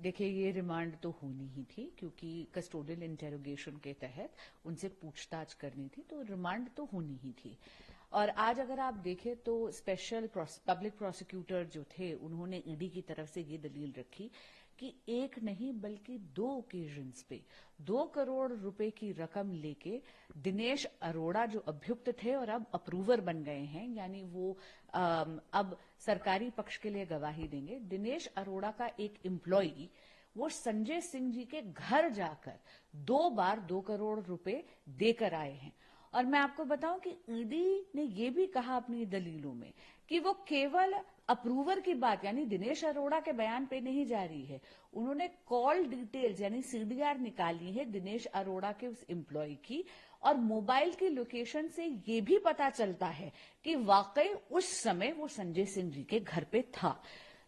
देखिए, ये रिमांड तो होनी ही थी क्योंकि कस्टोडियल इंटेरोगेशन के तहत उनसे पूछताछ करनी थी, तो रिमांड तो होनी ही थी। और आज अगर आप देखें तो स्पेशल पब्लिक प्रोसिक्यूटर जो थे उन्होंने ईडी की तरफ से ये दलील रखी कि एक नहीं बल्कि 2 ओकेजन्स पे 2 करोड़ रुपए की रकम लेके दिनेश अरोड़ा जो अभियुक्त थे और अब अप्रूवर बन गए हैं, यानी वो अब सरकारी पक्ष के लिए गवाही देंगे, दिनेश अरोड़ा का एक एम्प्लॉई वो संजय सिंह जी के घर जाकर 2 बार 2 करोड़ रुपए देकर आए हैं। और मैं आपको बताऊं कि ईडी ने ये भी कहा अपनी दलीलों में कि वो केवल अप्रूवर की बात यानी दिनेश अरोड़ा के बयान पे नहीं जा रही है, उन्होंने कॉल डिटेल्स यानी सीडीआर निकाली है दिनेश अरोड़ा के उस एम्प्लॉय की, और मोबाइल की लोकेशन से ये भी पता चलता है कि वाकई उस समय वो संजय सिंह जी के घर पे था।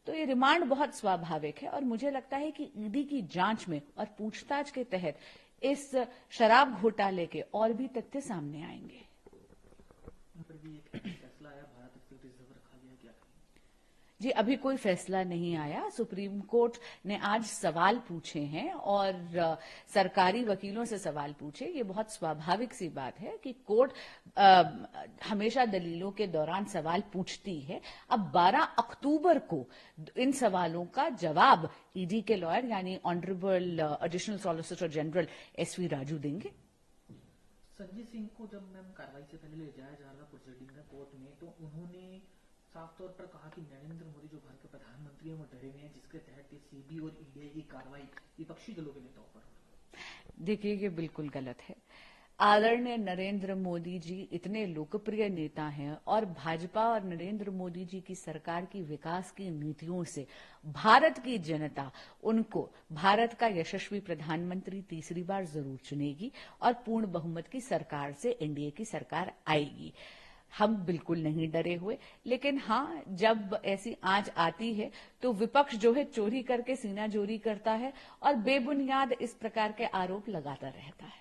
तो ये रिमांड बहुत स्वाभाविक है और मुझे लगता है कि ईडी की जांच में और पूछताछ के तहत इस शराब घोटाले के और भी तथ्य सामने आएंगे। जी, अभी कोई फैसला नहीं आया। सुप्रीम कोर्ट ने आज सवाल पूछे हैं और सरकारी वकीलों से सवाल पूछे। ये बहुत स्वाभाविक सी बात है कि कोर्ट हमेशा दलीलों के दौरान सवाल पूछती है। अब 12 अक्टूबर को इन सवालों का जवाब ईडी के लॉयर यानी honourable additional solicitor general SV Raju देंगे। संजय सिंह को जब मैम कार्रवाई से पहले ले जाया जा रहा प्रोसीडिंग में कोर्ट में, तो उन्होंने साफ तौर पर कहा कि नरेंद्र मोदी जो भारत के प्रधानमंत्री हैं वो डरे हुए हैं, जिसके तहत सीबी और ईडी की कार्रवाई विपक्षी दलों के नेताओं पर। देखिए, ये बिल्कुल गलत है। आदरणीय नरेंद्र मोदी जी इतने लोकप्रिय नेता हैं और भाजपा और नरेंद्र मोदी जी की सरकार की विकास की नीतियों से भारत की जनता उनको भारत का यशस्वी प्रधानमंत्री तीसरी बार जरूर चुनेगी और पूर्ण बहुमत की सरकार से एनडीए की सरकार आएगी। हम बिल्कुल नहीं डरे हुए, लेकिन हाँ, जब ऐसी आंच आती है तो विपक्ष जो है चोरी करके सीना जोरी करता है और बेबुनियाद इस प्रकार के आरोप लगाता रहता है।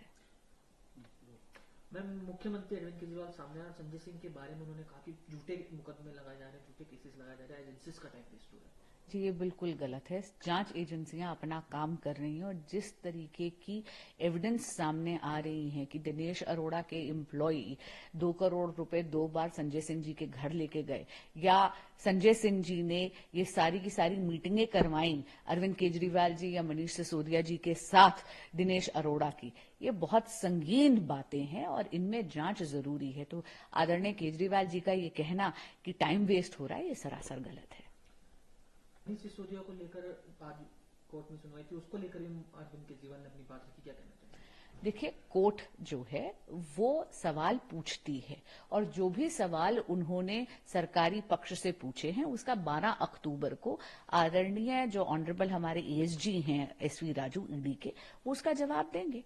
मैम, मुख्यमंत्री अरविंद केजरीवाल सामने आए, संजय सिंह के बारे में उन्होंने कहा कि झूठे मुकदमे लगाए जा रहे हैं, झूठे केसेस लगाए जा रहे हैं, एजेंसीज का टाइम वेस्ट हो रहा है। जी, ये बिल्कुल गलत है। जांच एजेंसियां अपना काम कर रही हैं और जिस तरीके की एविडेंस सामने आ रही है कि दिनेश अरोड़ा के एम्प्लॉई 2 करोड़ रुपए 2 बार संजय सिंह जी के घर लेके गए, या संजय सिंह जी ने ये सारी की सारी मीटिंगें करवाई अरविंद केजरीवाल जी या मनीष सिसोदिया जी के साथ दिनेश अरोड़ा की, ये बहुत संगीन बातें हैं और इनमें जांच जरूरी है। तो आदरणीय केजरीवाल जी का ये कहना कि टाइम वेस्ट हो रहा है, ये सरासर गलत है। सिसोदिया को लेकर आज कोर्ट में सुनवाई थी, उसको लेकर अरविंद केजरीवाल ने अपनी बात रखी, क्या कहना चाहिए? देखिए, कोर्ट जो है वो सवाल पूछती है और जो भी सवाल उन्होंने सरकारी पक्ष से पूछे हैं उसका 12 अक्टूबर को आदरणीय जो ऑनरेबल हमारे एएसजी हैं एसवी राजू ईडी के, वो उसका जवाब देंगे।